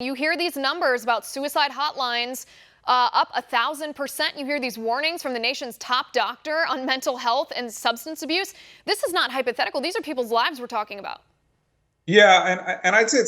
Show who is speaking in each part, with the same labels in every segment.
Speaker 1: You hear these numbers about suicide hotlines up 1,000%. You hear these warnings from the nation's top doctor on mental health and substance abuse. This is not hypothetical. These are people's lives we're talking about.
Speaker 2: Yeah, and I'd say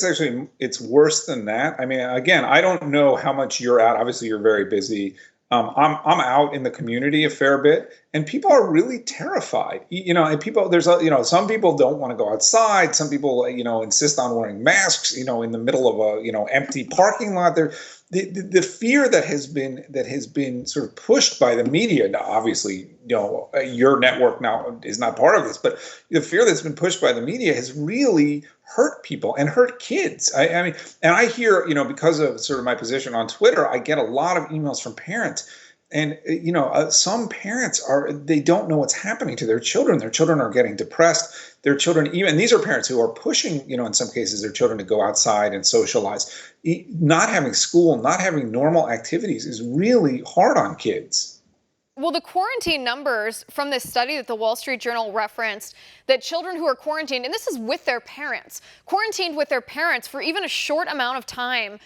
Speaker 2: it's worse than that. I mean, again, I don't know how much you're out. Obviously, you're very busy. I'm out in the community a fair bit, and people are really terrified. And people some people don't want to go outside. Some people insist on wearing masks. In the middle of a empty parking lot. The fear that has been sort of pushed by the media. Now, obviously, your network now is not part of this, but the fear that's been pushed by the media has really hurt people and hurt kids. I mean, and I hear, because of sort of my position on Twitter, I get a lot of emails from parents. And some parents they don't know what's happening to their children. Their children are getting depressed. Their children, even these are parents who are pushing, in some cases, their children to go outside and socialize. Not having school, not having normal activities is really hard on kids.
Speaker 1: Well, the quarantine numbers from this study that the Wall Street Journal referenced, that children who are quarantined, and this is with their parents, quarantined with their parents for even a short amount of time,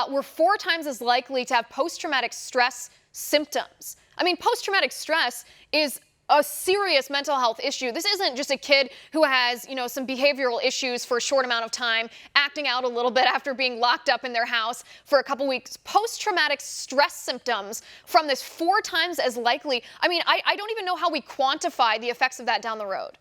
Speaker 1: were 4 times as likely to have post-traumatic stress symptoms. I mean, post-traumatic stress is a serious mental health issue. This isn't just a kid who has, some behavioral issues for a short amount of time, acting out a little bit after being locked up in their house for a couple weeks. Post-traumatic stress symptoms from this 4 times as likely. I mean, I don't even know how we quantify the effects of that down the road.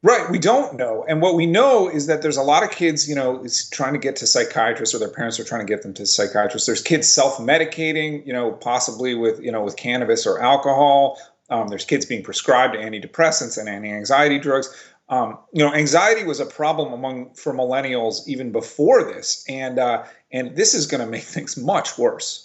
Speaker 2: Right, we don't know. And what we know is that there's a lot of kids, is trying to get to psychiatrists, or their parents are trying to get them to psychiatrists. There's kids self-medicating, possibly with cannabis or alcohol. There's kids being prescribed antidepressants and anti-anxiety drugs. Anxiety was a problem for millennials even before this, and this is going to make things much worse.